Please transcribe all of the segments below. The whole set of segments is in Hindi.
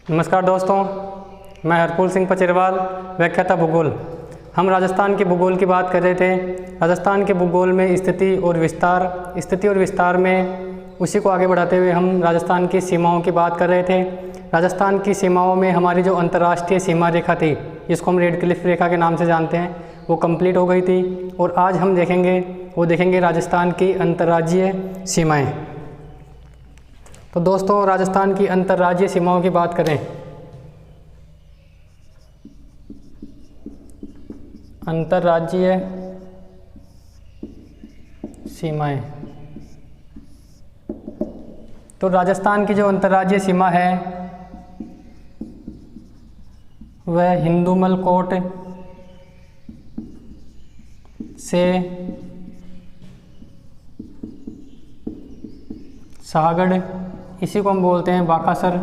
नमस्कार दोस्तों, मैं हरपुल सिंह पचेरवाल, व्याख्याता भूगोल। हम राजस्थान के भूगोल की बात कर रहे थे। राजस्थान के भूगोल में स्थिति और विस्तार में उसी को आगे बढ़ाते हुए हम राजस्थान की सीमाओं की बात कर रहे थे। राजस्थान की सीमाओं में हमारी जो अंतर्राष्ट्रीय सीमा रेखा थी, जिसको हम रेड क्लिफ रेखा के नाम से जानते हैं, वो कंप्लीट हो गई थी। और आज हम देखेंगे राजस्थान की अंतर्राज्यीय सीमाएँ। तो दोस्तों, राजस्थान की अंतर्राज्यीय सीमाओं की बात करें। अंतर्राज्यीय सीमाएं, तो राजस्थान की जो अंतर्राज्यीय सीमा है वह हिंदुमल कोट से शाहगढ़, इसी को हम बोलते हैं बाकासर,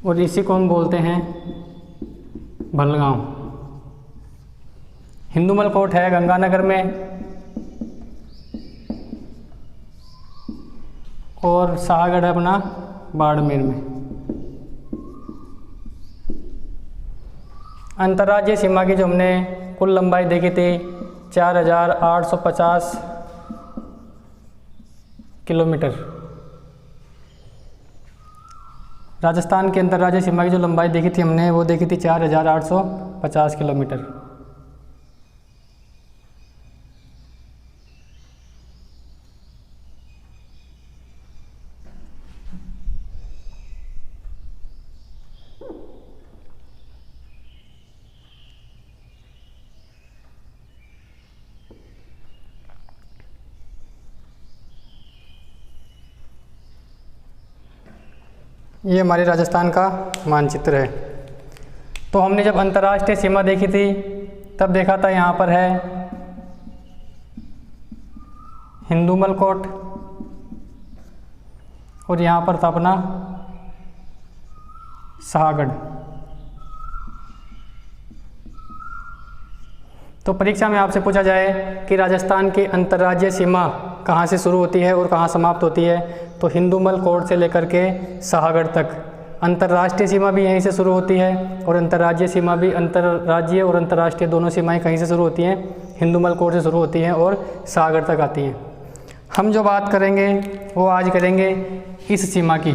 और इसी को हम बोलते हैं भलगांव। हिंदुमल कोट है गंगानगर में और शाहगढ़ है अपना बाड़मेर में। अंतर्राज्यीय सीमा की जो हमने कुल लंबाई देखी थी 4850 किलोमीटर। राजस्थान की अंतर्राज्यीय सीमा की जो लंबाई देखी थी हमने, वो देखी थी 4850 किलोमीटर। ये हमारे राजस्थान का मानचित्र है। तो हमने जब अंतर्राष्ट्रीय सीमा देखी थी तब देखा था यहाँ पर है हिंदुमल कोट और यहाँ पर था अपना शाहगढ़। तो परीक्षा में आपसे पूछा जाए कि राजस्थान की अंतर्राज्यीय सीमा कहाँ से शुरू होती है और कहाँ समाप्त होती है, तो हिंदुमल कोट से लेकर के शाहगढ़ तक। अंतर्राष्ट्रीय सीमा भी यहीं से शुरू होती है और अंतर्राज्यीय सीमा भी, अंतर्राज्यीय और अंतर्राष्ट्रीय दोनों सीमाएं कहीं से शुरू होती हैं, हिंदुमल कोट से शुरू होती हैं और शाहगढ़ तक आती हैं। हम जो बात करेंगे वो आज करेंगे इस सीमा की।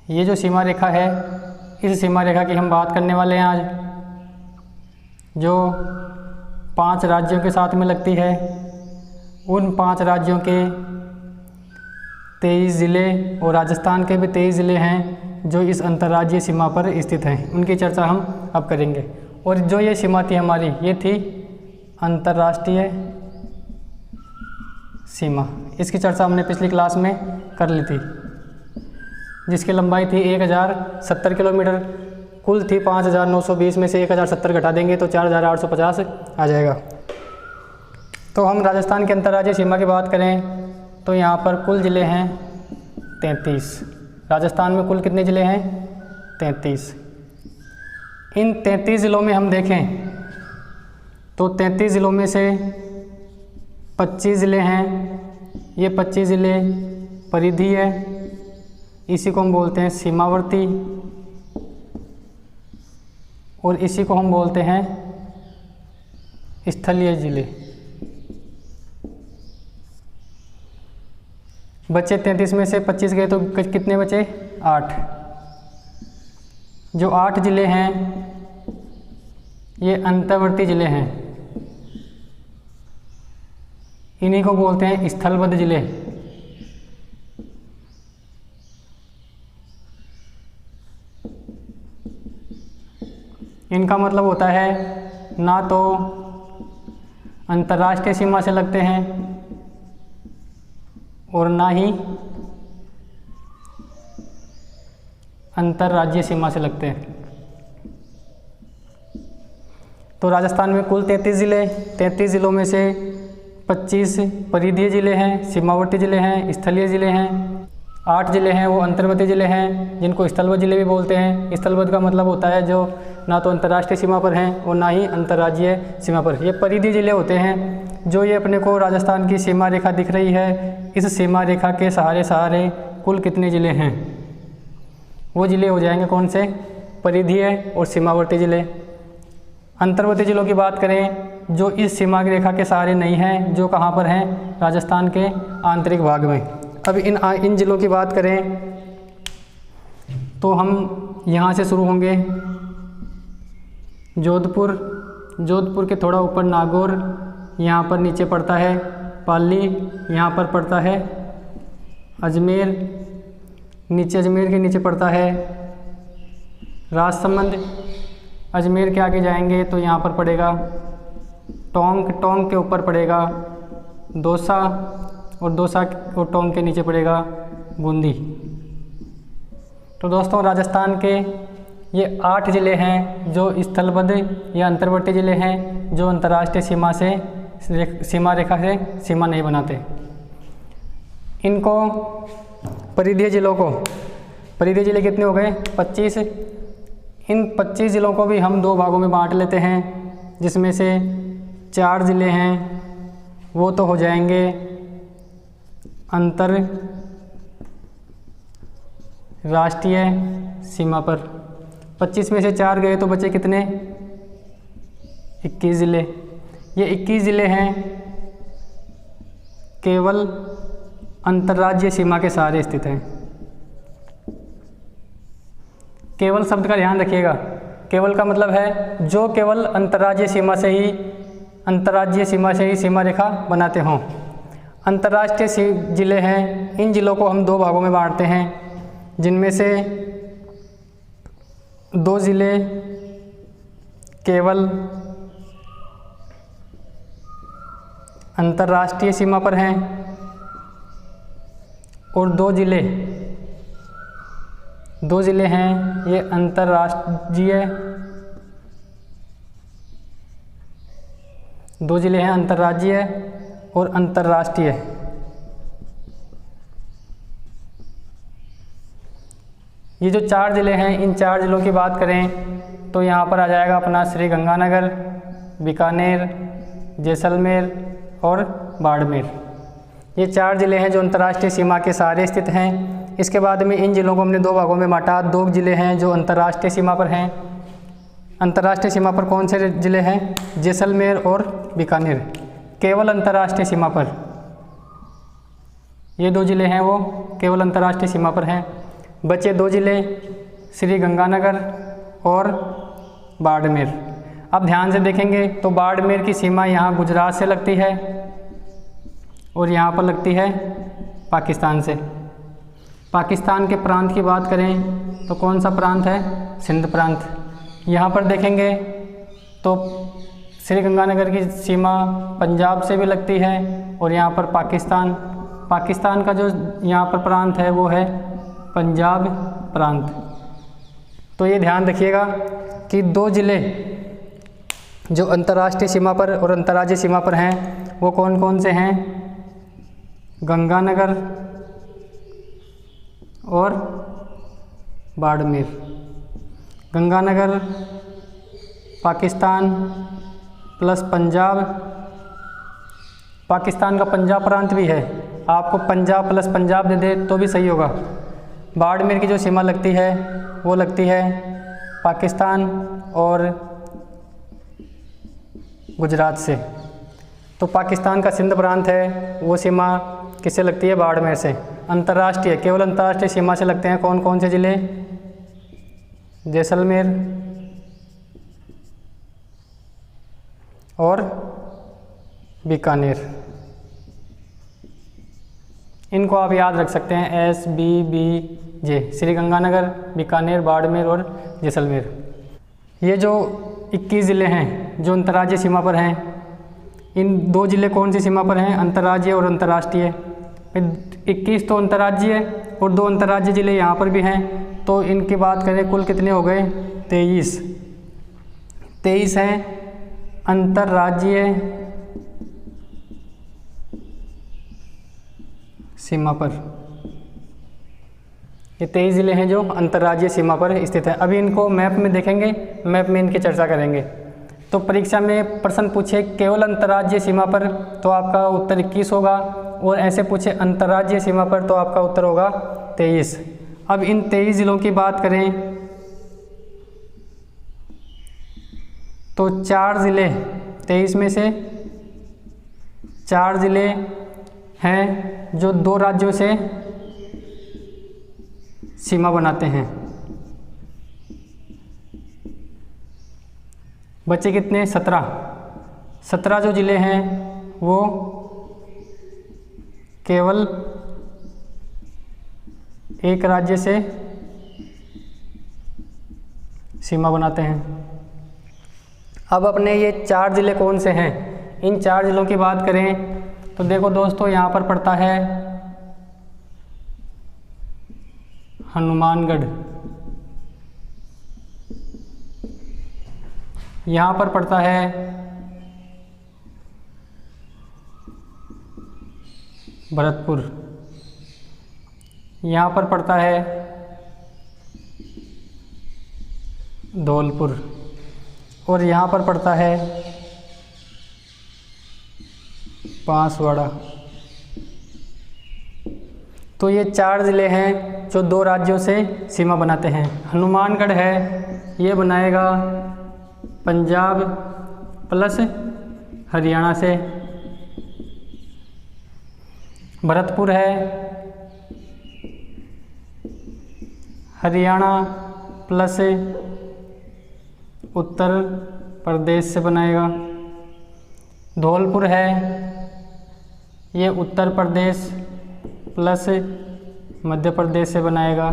ये जो सीमा रेखा है, इस सीमा रेखा की हम बात करने वाले हैं आज, जो 5 राज्यों के साथ में लगती है। उन 5 राज्यों के 23 ज़िले और राजस्थान के भी 23 ज़िले हैं जो इस अंतर्राज्यीय सीमा पर स्थित हैं। उनकी चर्चा हम अब करेंगे। और जो ये सीमा थी हमारी, ये थी अंतर्राष्ट्रीय सीमा। इसकी चर्चा हमने पिछली क्लास में कर ली थी, जिसकी लंबाई थी 1070 किलोमीटर। कुल थी 5920 में से 1070 घटा देंगे तो 4850 आ जाएगा। तो हम राजस्थान की अंतर्राज्यीय सीमा की बात करें तो यहाँ पर कुल ज़िले हैं 33। राजस्थान में कुल कितने ज़िले हैं? 33। इन 33 ज़िलों में हम देखें तो 33 ज़िलों में से 25 ज़िले हैं। ये 25 ज़िले परिधि है, इसी को हम बोलते हैं सीमावर्ती, और इसी को हम बोलते हैं स्थलीय ज़िले। बचे 33 में से 25 गए तो कितने बचे? 8। जो 8 ज़िले हैं ये अंतर्वर्ती ज़िले हैं, इन्हीं को बोलते हैं स्थलबद्ध ज़िले। इनका मतलब होता है ना तो अंतर्राष्ट्रीय सीमा से लगते हैं और ना ही अंतर्राज्यीय सीमा से लगते हैं। तो राजस्थान में कुल 33 ज़िले, 33 ज़िलों में से 25 परिधीय ज़िले हैं, सीमावर्ती ज़िले हैं, स्थलीय ज़िले हैं। 8 ज़िले हैं वो अंतर्वर्ती ज़िले हैं, जिनको स्थलबद्ध ज़िले भी बोलते हैं। स्थलबद्ध का मतलब होता है जो ना तो अंतर्राष्ट्रीय सीमा पर हैं और ना ही अंतर्राज्यीय सीमा पर। ये परिधीय ज़िले होते हैं जो ये अपने को राजस्थान की सीमा रेखा दिख रही है, इस सीमा रेखा के सहारे कुल कितने ज़िले हैं, वो ज़िले हो जाएंगे कौन से, परिधीय और सीमावर्ती ज़िले। अंतर्वर्ती ज़िलों की बात करें जो इस सीमा रेखा के सहारे नहीं हैं, जो कहाँ पर हैं, राजस्थान के आंतरिक भाग में। अब इन ज़िलों की बात करें तो हम यहाँ से शुरू होंगे। जोधपुर के थोड़ा ऊपर नागौर, यहाँ पर नीचे पड़ता है पाली, यहाँ पर पड़ता है अजमेर, अजमेर के नीचे पड़ता है राजसमंद। अजमेर के आगे जाएंगे तो यहाँ पर पड़ेगा टोंक के ऊपर पड़ेगा दौसा, और दौसा और टोंक के नीचे पड़ेगा बूंदी। तो दोस्तों राजस्थान के ये 8 ज़िले हैं जो स्थलबद्ध या अंतर्वर्ती ज़िले हैं, जो अंतर्राष्ट्रीय सीमा रेखा से सीमा नहीं बनाते। इनको परिधीय ज़िले कितने हो गए, 25। इन 25 ज़िलों को भी हम 2 भागों में बांट लेते हैं, जिसमें से 4 ज़िले हैं वो तो हो जाएंगे अंतर्राष्ट्रीय सीमा पर। 25 में से 4 गए तो बचे कितने, 21 ज़िले। ये 21 ज़िले हैं केवल अंतर्राज्यीय सीमा के सहारे स्थित हैं। केवल शब्द का ध्यान रखिएगा, केवल का मतलब है जो केवल अंतर्राज्यीय सीमा से ही सीमा रेखा बनाते हों। अंतर्राष्ट्रीय ज़िले हैं, इन ज़िलों को हम 2 भागों में बांटते हैं, जिनमें से 2 ज़िले केवल अंतर्राष्ट्रीय सीमा पर हैं और 2 ज़िले हैं ये अंतर्राज्यीय, 2 ज़िले हैं अंतर्राज्यीय और अंतर्राष्ट्रीय। ये जो 4 ज़िले हैं, इन 4 ज़िलों की बात करें तो यहाँ पर आ जाएगा अपना श्री गंगानगर, बीकानेर, जैसलमेर और बाड़मेर। ये 4 ज़िले हैं जो अंतर्राष्ट्रीय सीमा के सहारे स्थित हैं। इसके बाद में इन ज़िलों को हमने 2 भागों में बांटा। 2 ज़िले हैं जो अंतर्राष्ट्रीय सीमा पर हैं। अंतर्राष्ट्रीय सीमा पर कौन से ज़िले हैं, जैसलमेर और बीकानेर, केवल अंतर्राष्ट्रीय सीमा पर। ये 2 ज़िले हैं वो केवल अंतर्राष्ट्रीय सीमा पर हैं। बचे 2 ज़िले श्री गंगानगर और बाड़मेर। अब ध्यान से देखेंगे तो बाड़मेर की सीमा यहाँ गुजरात से लगती है और यहाँ पर लगती है पाकिस्तान से। पाकिस्तान के प्रांत की बात करें तो कौन सा प्रांत है, सिंध प्रांत। यहाँ पर देखेंगे तो श्री गंगानगर की सीमा पंजाब से भी लगती है और यहाँ पर पाकिस्तान का जो यहाँ पर प्रांत है वो है पंजाब प्रांत। तो ये ध्यान रखिएगा कि 2 ज़िले जो अंतर्राष्ट्रीय सीमा पर और अंतर्राज्यीय सीमा पर हैं वो कौन कौन से हैं, गंगानगर और बाड़मेर। गंगानगर पाकिस्तान प्लस पंजाब, पाकिस्तान का पंजाब प्रांत भी है, आपको पंजाब प्लस पंजाब दे दे तो भी सही होगा। बाड़मेर की जो सीमा लगती है वो लगती है पाकिस्तान और गुजरात से। तो पाकिस्तान का सिंध प्रांत है वो सीमा किससे लगती है, बाड़मेर से। अंतर्राष्ट्रीय, केवल अंतर्राष्ट्रीय सीमा से लगते हैं कौन कौन से ज़िले, जैसलमेर और बीकानेर। इनको आप याद रख सकते हैं SBBJ, श्री गंगानगर, बीकानेर, बाड़मेर और जैसलमेर। ये जो 21 ज़िले हैं जो अंतर्राज्यीय सीमा पर हैं, इन 2 ज़िले कौन सी सीमा पर हैं, अंतर्राज्यीय और अंतर्राष्ट्रीय। 21 तो अंतर्राज्यीय और 2 अंतर्राज्यीय ज़िले यहाँ पर भी हैं, तो इनकी बात करें कुल कितने हो गए, 23 हैं अंतर्राज्यीय सीमा पर। ये 23 ज़िले हैं जो अंतर्राज्यीय सीमा पर स्थित हैं। अभी इनको मैप में देखेंगे, मैप में इनकी चर्चा करेंगे। तो परीक्षा में प्रश्न पूछे केवल अंतर्राज्यीय सीमा पर, तो आपका उत्तर 21 होगा, और ऐसे पूछे अंतर्राज्यीय सीमा पर, तो आपका उत्तर होगा 23। अब इन 23 ज़िलों की बात करें तो 4 ज़िले, 23 में से 4 ज़िले हैं जो 2 राज्यों से सीमा बनाते हैं। बचे कितने? 17 जो ज़िले हैं वो केवल एक राज्य से सीमा बनाते हैं। अब अपने ये 4 ज़िले कौन से हैं? इन 4 ज़िलों की बात करें तो देखो दोस्तों, यहाँ पर पड़ता है हनुमानगढ़, यहाँ पर पड़ता है भरतपुर, यहाँ पर पड़ता है धौलपुर, और यहाँ पर पड़ता है बांसवाड़ा। तो ये 4 ज़िले हैं जो 2 राज्यों से सीमा बनाते हैं। हनुमानगढ़ है, ये बनाएगा पंजाब प्लस हरियाणा से। भरतपुर है हरियाणा प्लस उत्तर प्रदेश से बनाएगा। धौलपुर है, ये उत्तर प्रदेश प्लस मध्य प्रदेश से बनाएगा।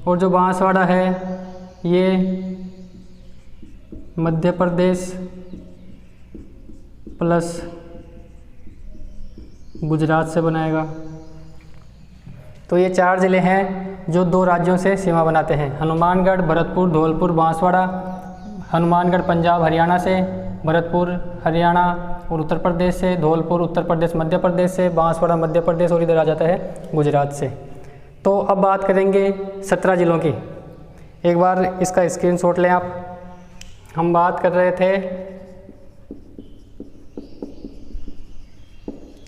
और जो बांसवाड़ा है ये मध्य प्रदेश प्लस गुजरात से बनाएगा। तो ये 4 ज़िले हैं जो 2 राज्यों से सीमा बनाते हैं, हनुमानगढ़, भरतपुर, धौलपुर, बांसवाड़ा। हनुमानगढ़ पंजाब हरियाणा से, भरतपुर हरियाणा और उत्तर प्रदेश से, धौलपुर उत्तर प्रदेश मध्य प्रदेश से, बांसवाड़ा मध्य प्रदेश और इधर आ जाता है गुजरात से। तो अब बात करेंगे 17 ज़िलों की। एक बार इसका स्क्रीनशॉट लें आप। हम बात कर रहे थे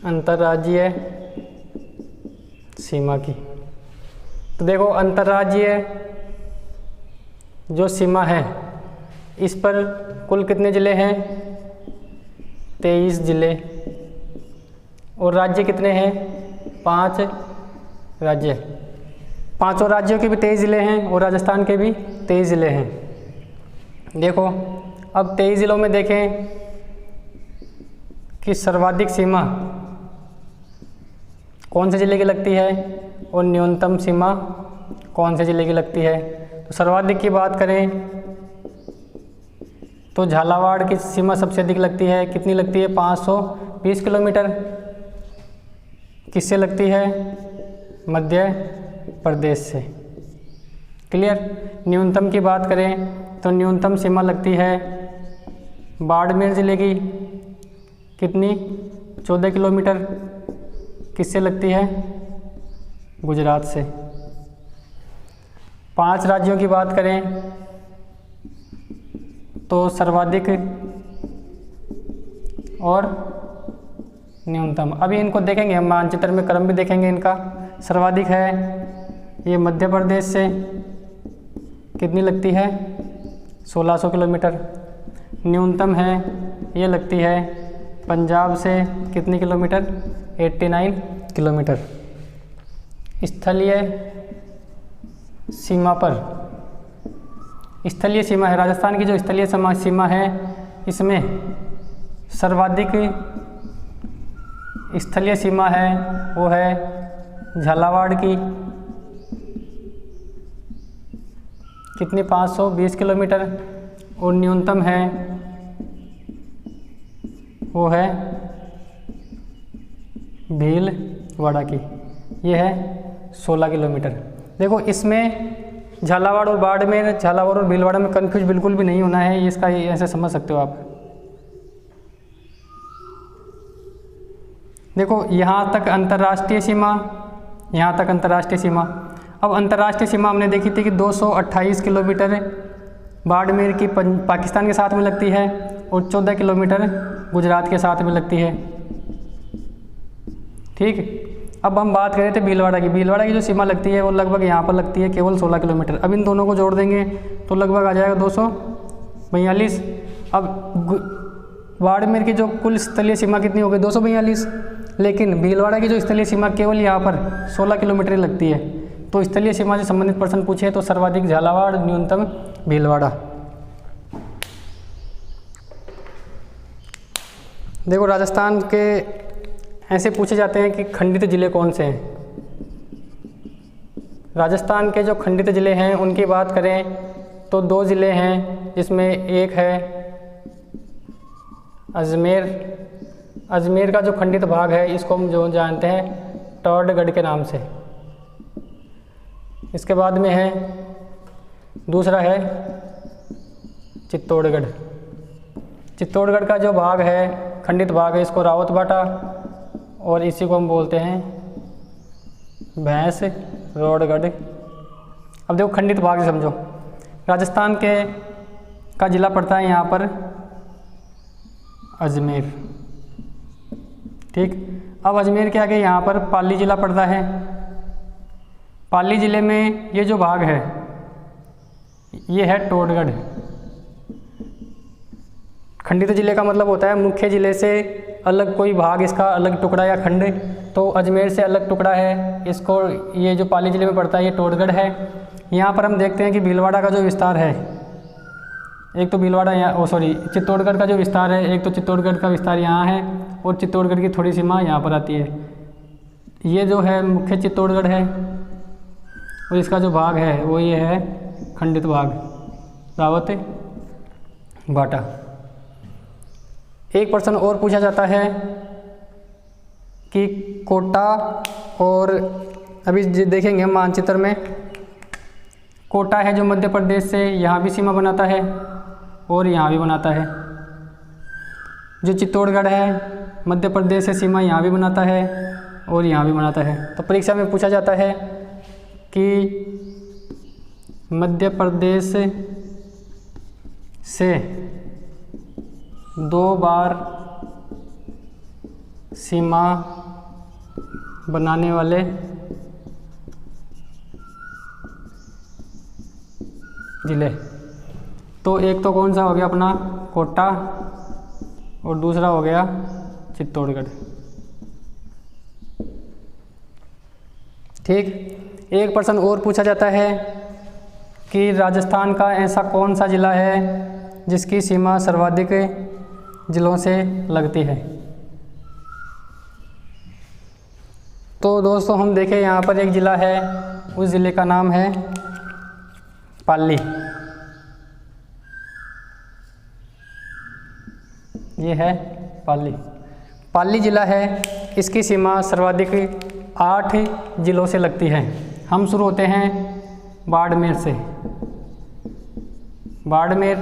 अंतर्राज्यीय सीमा की। तो देखो, अंतर्राज्यीय जो सीमा है इस पर कुल कितने ज़िले हैं? 23 ज़िले। और राज्य कितने हैं? 5 राज्य। 5 राज्यों के भी 23 ज़िले हैं और राजस्थान के भी 23 ज़िले हैं। देखो, अब 23 ज़िलों में देखें कि सर्वाधिक सीमा कौन से ज़िले की लगती है और न्यूनतम सीमा कौन से ज़िले की लगती है। तो सर्वाधिक की बात करें तो झालावाड़ की सीमा सबसे अधिक लगती है। कितनी लगती है? 520 किलोमीटर। किससे लगती है? मध्य प्रदेश से। क्लियर। न्यूनतम की बात करें तो न्यूनतम सीमा लगती है बाड़मेर ज़िले की। कितनी? 14 किलोमीटर। किससे लगती है? गुजरात से। 5 राज्यों की बात करें तो सर्वाधिक और न्यूनतम, अभी इनको देखेंगे हम, मानचित्र में क्रम भी देखेंगे इनका। सर्वाधिक है ये मध्य प्रदेश से, कितनी लगती है? 1600 किलोमीटर। न्यूनतम है ये लगती है पंजाब से, कितनी किलोमीटर? 89 किलोमीटर। स्थलीय सीमा पर, स्थलीय सीमा है राजस्थान की, जो स्थलीय सीमा है इसमें सर्वाधिक स्थलीय सीमा है वो है झालावाड़ की। कितनी? 520 किलोमीटर। और न्यूनतम है वो है भीलवाड़ा की, ये है 16 किलोमीटर। देखो, इसमें झालावाड़ और बाड़मेर, झालावाड़ और भीलवाड़ा में कंफ्यूज बिल्कुल भी नहीं होना है, इसका ऐसे समझ सकते हो आप। देखो, यहाँ तक अंतर्राष्ट्रीय सीमा, यहाँ तक अंतर्राष्ट्रीय सीमा। अब अंतर्राष्ट्रीय सीमा हमने देखी थी कि 228 किलोमीटर बाड़मेर की पाकिस्तान के साथ में लगती है और 14 किलोमीटर गुजरात के साथ में लगती है। ठीक, अब हम बात करें थे भीलवाड़ा की। भीलवाड़ा की जो सीमा लगती है वो लगभग यहाँ पर लगती है केवल 16 किलोमीटर। अब इन दोनों को जोड़ देंगे तो लगभग आ जाएगा 242। अब बाड़मेर की जो कुल स्थलीय सीमा कितनी हो गई 242, लेकिन भीलवाड़ा की जो स्थलीय सीमा केवल यहाँ पर 16 किलोमीटर लगती है। तो स्थलीय सीमा से संबंधित प्रश्न पूछे तो सर्वाधिक झालावाड़, न्यूनतम भीलवाड़ा। देखो राजस्थान के ऐसे पूछे जाते हैं कि खंडित जिले कौन से हैं। राजस्थान के जो खंडित जिले हैं उनकी बात करें तो 2 ज़िले हैं, जिसमें एक है अजमेर। अजमेर का जो खंडित भाग है इसको हम जो जानते हैं टॉडगढ़ के नाम से। इसके बाद में है दूसरा है चित्तौड़गढ़। चित्तौड़गढ़ का जो भाग है खंडित भाग है इसको रावतबाटा, और इसी को हम बोलते हैं भैंस रोडगढ़। अब देखो खंडित भाग से समझो, राजस्थान के का जिला पड़ता है यहाँ पर अजमेर। ठीक, अब अजमेर के आगे यहाँ पर पाली जिला पड़ता है। पाली ज़िले में ये जो भाग है ये है टोडगढ़। खंडित जिले का मतलब होता है मुख्य जिले से अलग कोई भाग, इसका अलग टुकड़ा या खंड। तो अजमेर से अलग टुकड़ा है, इसको ये जो पाली ज़िले में पड़ता है ये टोडगढ़ है। यहाँ पर हम देखते हैं कि भीलवाड़ा का जो विस्तार है, एक तो भीलवाड़ा यहाँ चित्तौड़गढ़ का जो विस्तार है, एक तो चित्तौड़गढ़ का विस्तार यहाँ है और चित्तौड़गढ़ की थोड़ी सीमा यहाँ पर आती है। ये जो है मुख्य चित्तौड़गढ़ है और इसका जो भाग है वो ये है खंडित भाग रावत बाटा। एक प्रश्न और पूछा जाता है कि कोटा, और अभी देखेंगे हम मानचित्र में, कोटा है जो मध्य प्रदेश से यहाँ भी सीमा बनाता है और यहाँ भी बनाता है। जो चित्तौड़गढ़ है मध्य प्रदेश से सीमा यहाँ भी बनाता है और यहाँ भी बनाता है। तो परीक्षा में पूछा जाता है कि मध्य प्रदेश से 2 बार सीमा बनाने वाले ज़िले, तो एक तो कौन सा हो गया अपना कोटा और दूसरा हो गया चित्तौड़गढ़। ठीक, एक प्रश्न और पूछा जाता है कि राजस्थान का ऐसा कौन सा ज़िला है जिसकी सीमा सर्वाधिक ज़िलों से लगती है। तो दोस्तों हम देखें यहाँ पर एक ज़िला है, उस ज़िले का नाम है पाली। ये है पाली। पाली ज़िला है, इसकी सीमा सर्वाधिक 8 ज़िलों से लगती है। हम शुरू होते हैं बाड़मेर से। बाड़मेर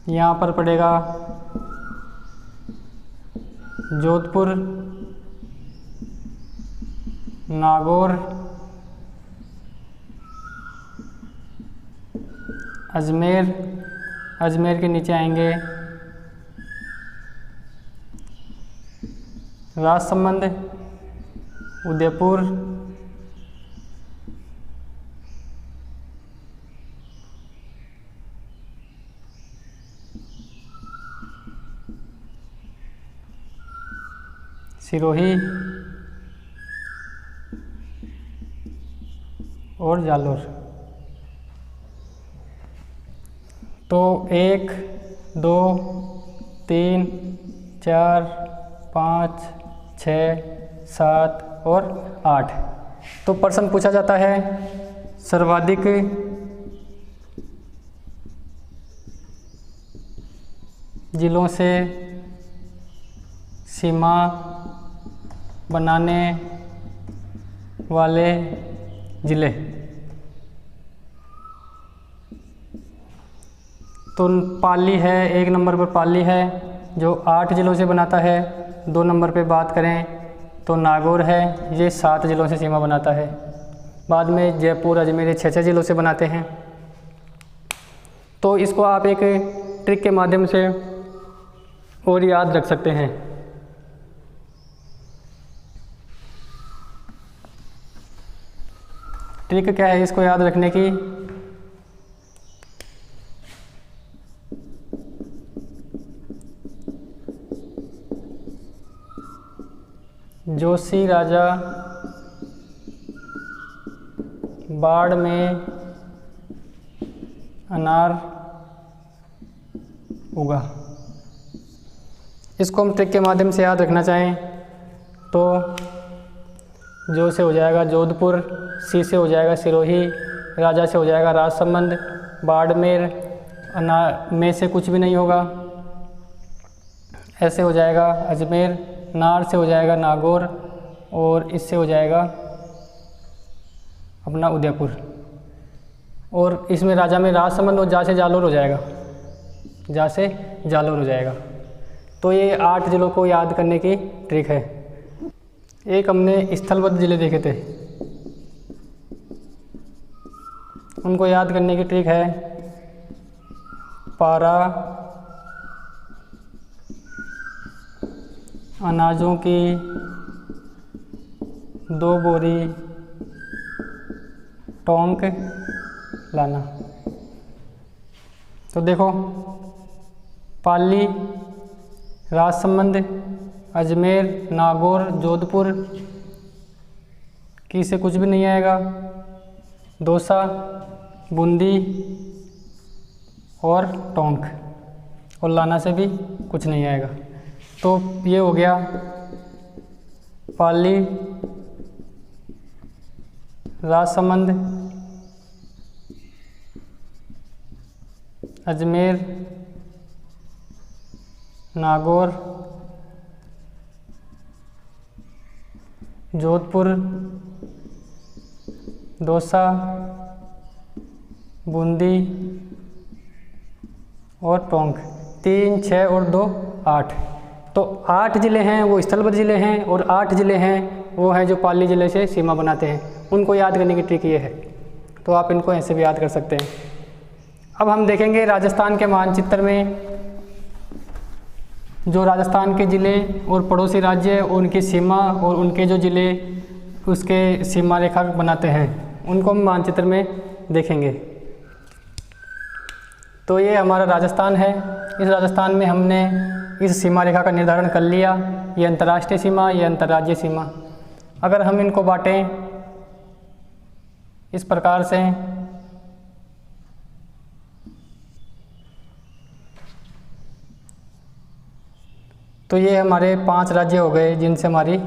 यहाँ पर पड़ेगा जोधपुर, नागौर, अजमेर, अजमेर के नीचे आएंगे राजसमंद, उदयपुर, सिरोही और जालोर। तो 1, 2, 3, 4, 5, 6, 7 और 8। तो प्रश्न पूछा जाता है सर्वाधिक जिलों से सीमा बनाने वाले ज़िले। तो पाली है, 1 नंबर पर पाली है जो 8 ज़िलों से बनाता है। 2 नंबर पे बात करें तो नागौर है, ये 7 ज़िलों से सीमा बनाता है। बाद में जयपुर, अजमेर 6 ज़िलों से बनाते हैं। तो इसको आप एक ट्रिक के माध्यम से और याद रख सकते हैं। ट्रिक क्या है इसको याद रखने की? जोशी राजा बाढ़ में अनार उगा। इसको हम ट्रिक के माध्यम से याद रखना चाहें तो जो से हो जाएगा जोधपुर, सी से हो जाएगा सिरोही, राजा से हो जाएगा राजसमंद, बाड़मेर, अनार में से कुछ भी नहीं होगा, ऐसे हो जाएगा अजमेर, नार से हो जाएगा नागौर और इससे हो जाएगा अपना उदयपुर। और इसमें राजा में राजसमंद और जा से जालोर हो जाएगा, जा से जालोर हो जाएगा। तो ये 8 ज़िलों को याद करने की ट्रिक है। एक हमने स्थलबद्ध ज़िले देखे थे, उनको याद करने की ट्रिक है पारा, अनाजों की 2 बोरी टोंक लाना। तो देखो पाली, राजसमंद, अजमेर, नागौर, जोधपुर की से कुछ भी नहीं आएगा, दौसा, बूंदी और टोंक, और लाना से भी कुछ नहीं आएगा। तो ये हो गया पाली, राजसमंद, अजमेर, नागौर, जोधपुर, दौसा, बूंदी और टोंक। 3, 6 और 2 8। तो 8 ज़िले हैं वो स्थलबद्ध ज़िले हैं और 8 ज़िले हैं वो हैं जो पाली ज़िले से सीमा बनाते हैं। उनको याद करने की ट्रिक ये है। तो आप इनको ऐसे भी याद कर सकते हैं। अब हम देखेंगे राजस्थान के मानचित्र में जो राजस्थान के ज़िले और पड़ोसी राज्य उनकी सीमा और उनके जो ज़िले उसके सीमा रेखा बनाते हैं, उनको हम मानचित्र में देखेंगे। तो ये हमारा राजस्थान है। इस राजस्थान में हमने इस सीमा रेखा का निर्धारण कर लिया। ये अंतर्राष्ट्रीय सीमा, ये अंतर्राज्यीय सीमा। अगर हम इनको बांटें इस प्रकार से, तो ये हमारे 5 राज्य हो गए जिनसे हमारी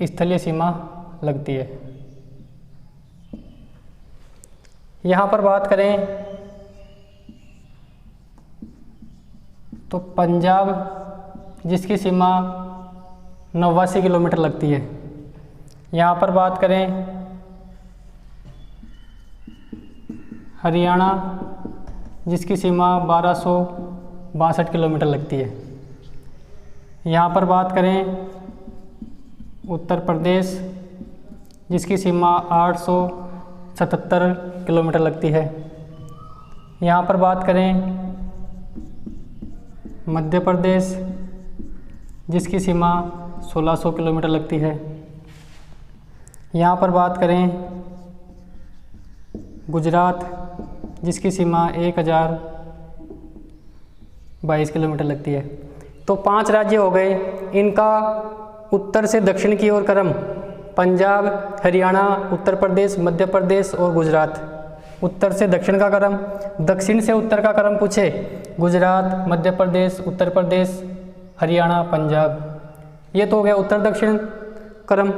स्थलीय सीमा लगती है। यहाँ पर बात करें तो पंजाब जिसकी सीमा 89 किलोमीटर लगती है। यहाँ पर बात करें हरियाणा जिसकी सीमा 1262 किलोमीटर लगती है। यहाँ पर बात करें उत्तर प्रदेश जिसकी सीमा 877 किलोमीटर लगती है। यहाँ पर बात करें मध्य प्रदेश जिसकी सीमा 1600 किलोमीटर लगती है। यहाँ पर बात करें गुजरात जिसकी सीमा 1022 किलोमीटर लगती है। तो 5 राज्य हो गए। इनका उत्तर से दक्षिण की ओर क्रम पंजाब, हरियाणा, उत्तर प्रदेश, मध्य प्रदेश और गुजरात। उत्तर से दक्षिण का क्रम, दक्षिण से उत्तर का क्रम पूछे गुजरात, मध्य प्रदेश, उत्तर प्रदेश, हरियाणा, पंजाब। ये तो हो गया उत्तर दक्षिण क्रम।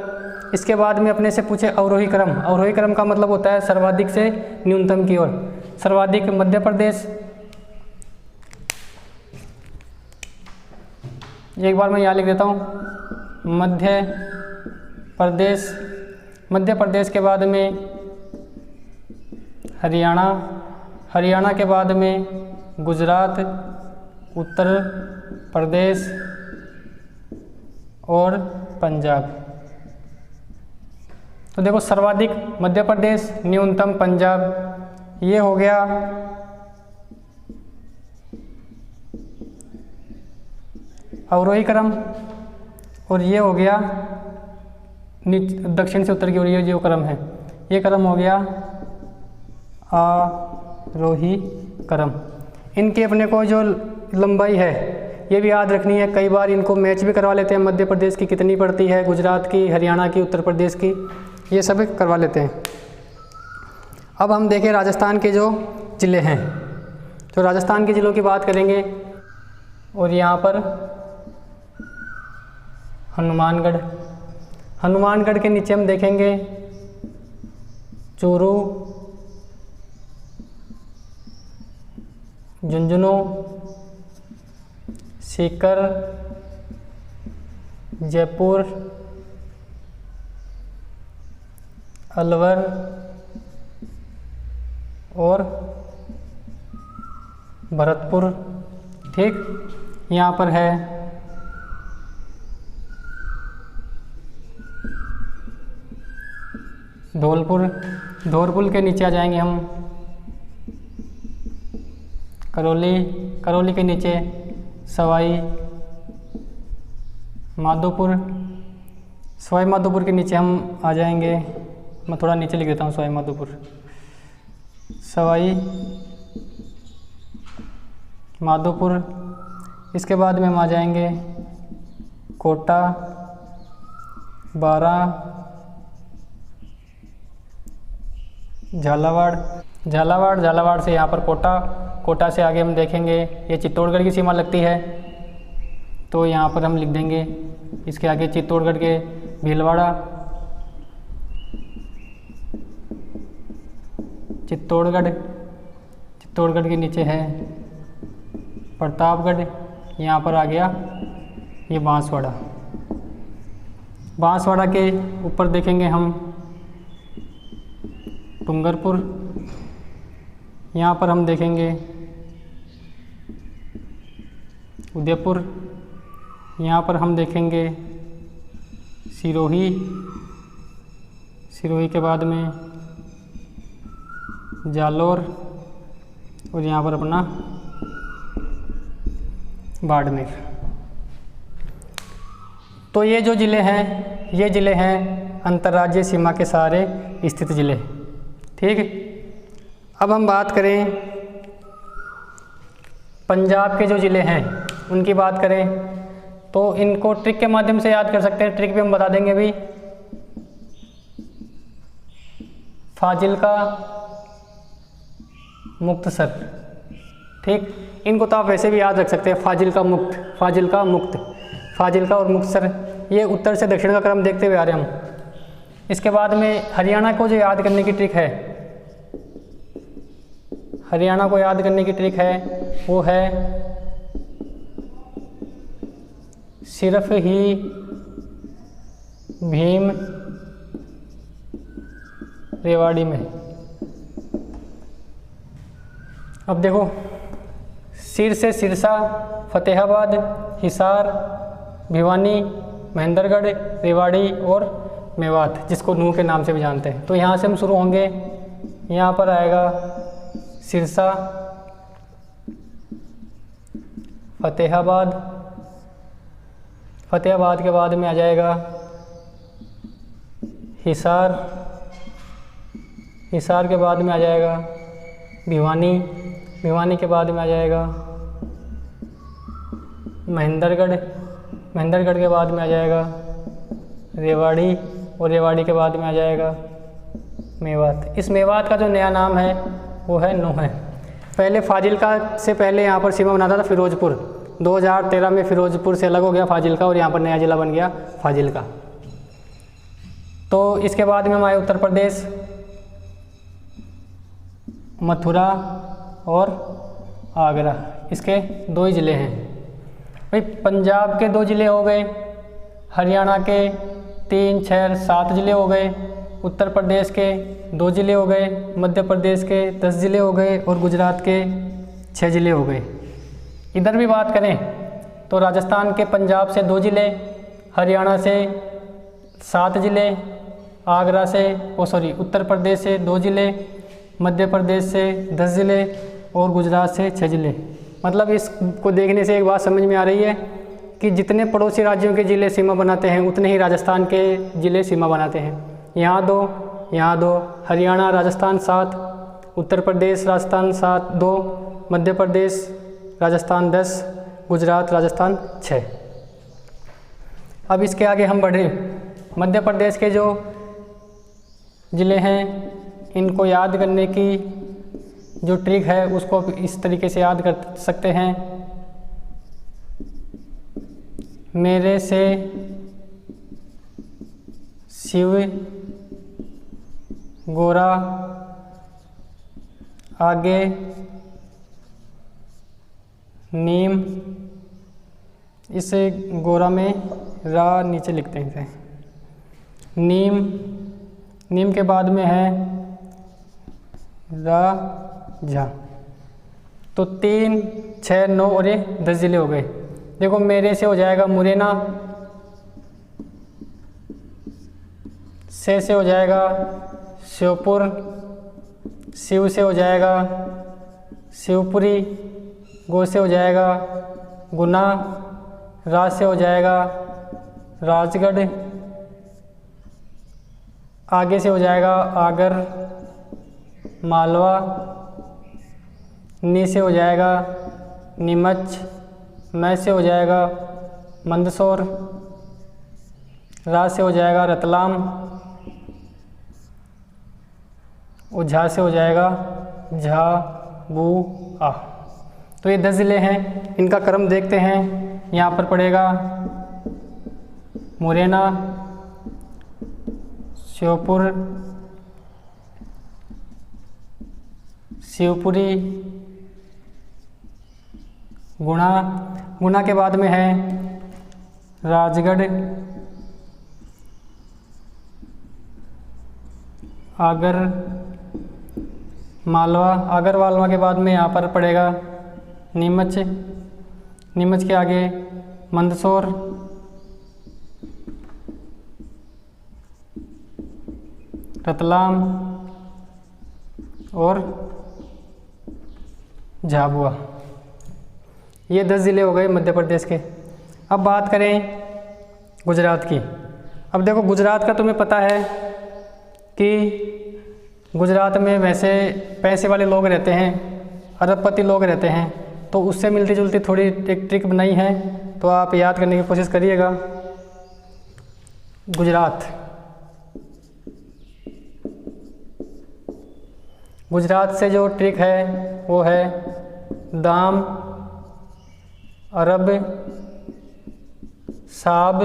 इसके बाद में अपने से पूछे अवरोही क्रम। अवरोही क्रम का मतलब होता है सर्वाधिक से न्यूनतम की ओर। सर्वाधिक मध्य प्रदेश, एक बार मैं यहाँ लिख देता हूँ मध्य प्रदेश। मध्य प्रदेश के बाद में हरियाणा, हरियाणा के बाद में गुजरात, उत्तर प्रदेश और पंजाब। तो देखो सर्वाधिक मध्य प्रदेश, न्यूनतम पंजाब, ये हो गया अवरोही क्रम, और ये हो गया दक्षिण से उत्तर की ओर ये जो क्रम है, ये क्रम हो गया आरोही क्रम। इनकी अपने को जो लंबाई है ये भी याद रखनी है। कई बार इनको मैच भी करवा लेते हैं, मध्य प्रदेश की कितनी पड़ती है, गुजरात की, हरियाणा की, उत्तर प्रदेश की, ये सब करवा लेते हैं। अब हम देखें राजस्थान के जो ज़िले हैं, तो राजस्थान के ज़िलों की बात करेंगे। और यहाँ पर हनुमानगढ़, हनुमानगढ़ के नीचे हम देखेंगे चूरू, झुंझुनू, सीकर, जयपुर, अलवर और भरतपुर। ठीक, यहाँ पर है धौलपुर, धौलपुर के नीचे आ जाएंगे हम करौली, करौली के नीचे सवाई माधोपुर, सवाई माधोपुर के नीचे हम आ जाएंगे, मैं थोड़ा नीचे लिख देता हूँ, सवाई माधोपुर, सवाई माधोपुर। इसके बाद में हम आ जाएंगे कोटा, बारा, झालावाड़, झालावाड़, झालावाड़ से यहाँ पर कोटा, कोटा से आगे हम देखेंगे ये चित्तौड़गढ़ की सीमा लगती है, तो यहाँ पर हम लिख देंगे इसके आगे चित्तौड़गढ़ के भीलवाड़ा, चित्तौड़गढ़, चित्तौड़गढ़ के नीचे है प्रतापगढ़, यहाँ पर आ गया ये बांसवाड़ा, बांसवाड़ा के ऊपर देखेंगे हम डूंगरपुर, यहाँ पर हम देखेंगे उदयपुर, यहाँ पर हम देखेंगे सिरोही, सिरोही के बाद में जालौर, और यहाँ पर अपना बाड़मेर। तो ये जो ज़िले हैं, ये ज़िले हैं अंतर्राज्यीय सीमा के सारे स्थित ज़िले। ठीक, अब हम बात करें पंजाब के जो ज़िले हैं उनकी बात करें, तो इनको ट्रिक के माध्यम से याद कर सकते हैं। ट्रिक भी हम बता देंगे भी, फाजिल्का, मुक्तसर। ठीक, इनको तो आप वैसे भी याद रख सकते हैं, फाजिल्का मुक्त, फाजिल्का मुक्त, फाजिल्का और मुक्तसर, ये उत्तर से दक्षिण का क्रम देखते हुए आ रहे हैं हम। इसके बाद में हरियाणा को जो याद करने की ट्रिक है, हरियाणा को याद करने की ट्रिक है वो है सिर्फ ही भीम रेवाड़ी में। अब देखो, सिर से सिरसा, फतेहाबाद, हिसार, भिवानी, महेंद्रगढ़, रेवाड़ी और मेवात, जिसको नूह के नाम से भी जानते हैं। तो यहाँ से हम शुरू होंगे, यहाँ पर आएगा सिरसा, फतेहाबाद, फतेहाबाद के बाद में आ जाएगा हिसार, हिसार के बाद में आ जाएगा भिवानी, भिवानी के बाद में आ जाएगा महेंद्रगढ़, महेंद्रगढ़ के बाद में आ जाएगा रेवाड़ी, और रेवाड़ी के बाद में आ जाएगा मेवात। इस मेवात का जो नया नाम है वो है नूह है। पहले फाजिल्का से पहले यहाँ पर सीमा बनाता था फिरोजपुर, 2013 में फिरोजपुर से अलग हो गया फाजिल्का और यहाँ पर नया ज़िला बन गया फाजिल्का। तो इसके बाद में हम आए उत्तर प्रदेश, मथुरा और आगरा, इसके 2 ही ज़िले हैं। भाई पंजाब के 2 ज़िले हो गए, हरियाणा के 3, 6, 7 ज़िले हो गए, उत्तर प्रदेश के 2 ज़िले हो गए, मध्य प्रदेश के 10 ज़िले हो गए और गुजरात के 6 ज़िले हो गए। इधर भी बात करें तो राजस्थान के पंजाब से 2 ज़िले, हरियाणा से 7 ज़िले, आगरा से उत्तर प्रदेश से 2 ज़िले, मध्य प्रदेश से 10 ज़िले और गुजरात से 6 ज़िले। मतलब इसको देखने से एक बात समझ में आ रही है कि जितने पड़ोसी राज्यों के ज़िले सीमा बनाते हैं उतने ही राजस्थान के ज़िले सीमा बनाते हैं। यहाँ 2, यहाँ 2, हरियाणा राजस्थान 7, उत्तर प्रदेश राजस्थान 7, 2, मध्य प्रदेश राजस्थान 10, गुजरात राजस्थान 6। अब इसके आगे हम बढ़े। मध्य प्रदेश के जो ज़िले हैं इनको याद करने की जो ट्रिक है उसको इस तरीके से याद कर सकते हैं। मेरे से शिव, गोरा, आगे नीम, इस गोरा में रा नीचे लिखते हैं इसे, नीम, नीम के बाद में है रा झा। तो 3, 6, 9 और ये 10 ज़िले हो गए। देखो मेरे से हो जाएगा मुरैना, से हो जाएगा श्योपुर, शिव से हो जाएगा शिवपुरी, गो से हो जाएगा गुना, राज से हो जाएगा राजगढ़, आगे से हो जाएगा आगर मालवा, नी से हो जाएगा नीमच, मैं से हो जाएगा मंदसौर, रा से हो जाएगा रतलाम और झा से हो जाएगा झाबुआ। तो ये 10 ज़िले हैं। इनका क्रम देखते हैं। यहाँ पर पड़ेगा मुरैना, श्योपुर, शिवपुरी, गुना, गुना के बाद में है राजगढ़, आगर मालवा, आगर मालवा के बाद में यहाँ पर पड़ेगा नीमच, नीमच के आगे मंदसौर, रतलाम और झाबुआ। ये 10 ज़िले हो गए मध्य प्रदेश के। अब बात करें गुजरात की। अब देखो गुजरात का तुम्हें पता है कि गुजरात में वैसे पैसे वाले लोग रहते हैं, अरबपति लोग रहते हैं, तो उससे मिलती जुलती थोड़ी एक ट्रिक बनाई है, तो आप याद करने की कोशिश करिएगा। गुजरात से जो ट्रिक है वो है दाम, अरब, साब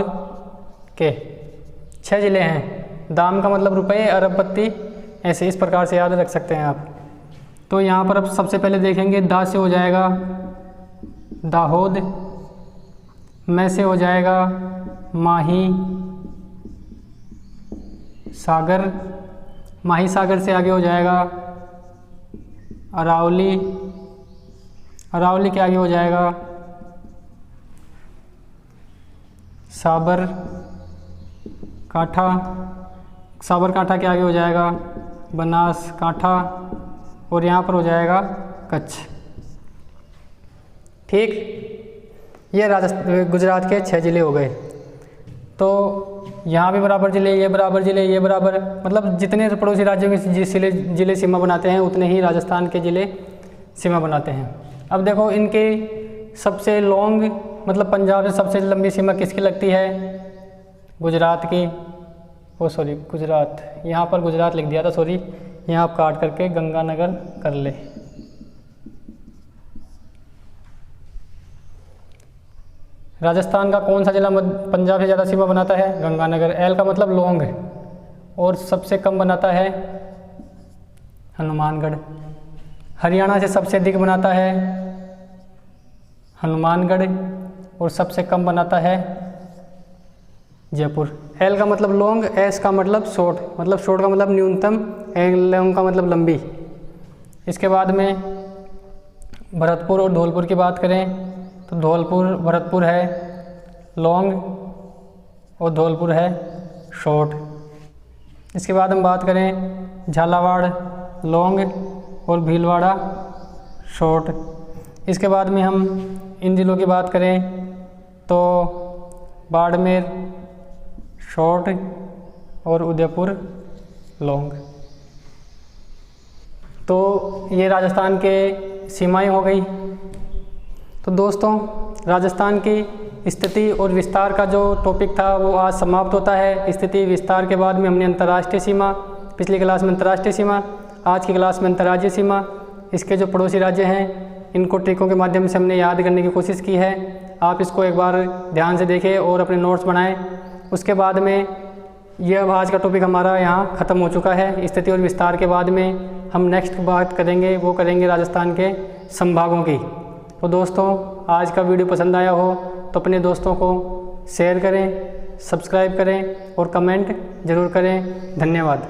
के 6 ज़िले हैं। दाम का मतलब रुपए, अरबपति, ऐसे इस प्रकार से याद रख सकते हैं आप। तो यहाँ पर अब सबसे पहले देखेंगे दा से हो जाएगा दाहोद, मैं से हो जाएगा माही सागर, माही सागर से आगे हो जाएगा अरावली, अरावली के आगे हो जाएगा साबर काठा, साबर काठा के आगे हो जाएगा बनास काठा और यहाँ पर हो जाएगा कच्छ। ठीक, ये गुजरात के 6 ज़िले हो गए। तो यहाँ भी बराबर ज़िले, ये बराबर ज़िले, ये बराबर, मतलब जितने पड़ोसी राज्यों के ज़िले सीमा बनाते हैं उतने ही राजस्थान के ज़िले सीमा बनाते हैं। अब देखो इनकी सबसे लॉन्ग, मतलब पंजाब से सबसे लंबी सीमा किसकी लगती है? गुजरात की। गुजरात, यहाँ पर गुजरात लिख दिया था, सॉरी, यहाँ आप काट करके गंगानगर कर ले। राजस्थान का कौन सा जिला पंजाब से ज़्यादा सीमा बनाता है? गंगानगर। एल का मतलब लॉन्ग है, और सबसे कम बनाता है हनुमानगढ़। हरियाणा से सबसे अधिक बनाता है हनुमानगढ़, और सबसे कम बनाता है जयपुर। एल का मतलब लॉन्ग, एस का मतलब शॉर्ट, मतलब शॉर्ट का मतलब न्यूनतम, एल लॉन्ग का मतलब लंबी। इसके बाद में भरतपुर और धौलपुर की बात करें तो धौलपुर, भरतपुर है लॉन्ग, और धौलपुर है शॉर्ट। इसके बाद हम बात करें झालावाड़ लॉन्ग और भीलवाड़ा शॉर्ट। इसके बाद में हम इन जिलों की बात करें तो बाड़मेर शॉर्ट और उदयपुर लॉन्ग। तो ये राजस्थान के सीमाएं हो गई। तो दोस्तों, राजस्थान की स्थिति और विस्तार का जो टॉपिक था वो आज समाप्त होता है। स्थिति विस्तार के बाद में हमने अंतर्राष्ट्रीय सीमा, पिछली क्लास में अंतर्राष्ट्रीय सीमा, आज की क्लास में अंतर्राज्यीय सीमा, इसके जो पड़ोसी राज्य हैं इनको ट्रिकों के माध्यम से हमने याद करने की कोशिश की है। आप इसको एक बार ध्यान से देखें और अपने नोट्स बनाएं। उसके बाद में ये अब आज का टॉपिक हमारा यहाँ ख़त्म हो चुका है। स्थिति और विस्तार के बाद में हम नेक्स्ट बात करेंगे, वो करेंगे राजस्थान के संभागों की। तो दोस्तों, आज का वीडियो पसंद आया हो तो अपने दोस्तों को शेयर करें, सब्सक्राइब करें और कमेंट ज़रूर करें। धन्यवाद।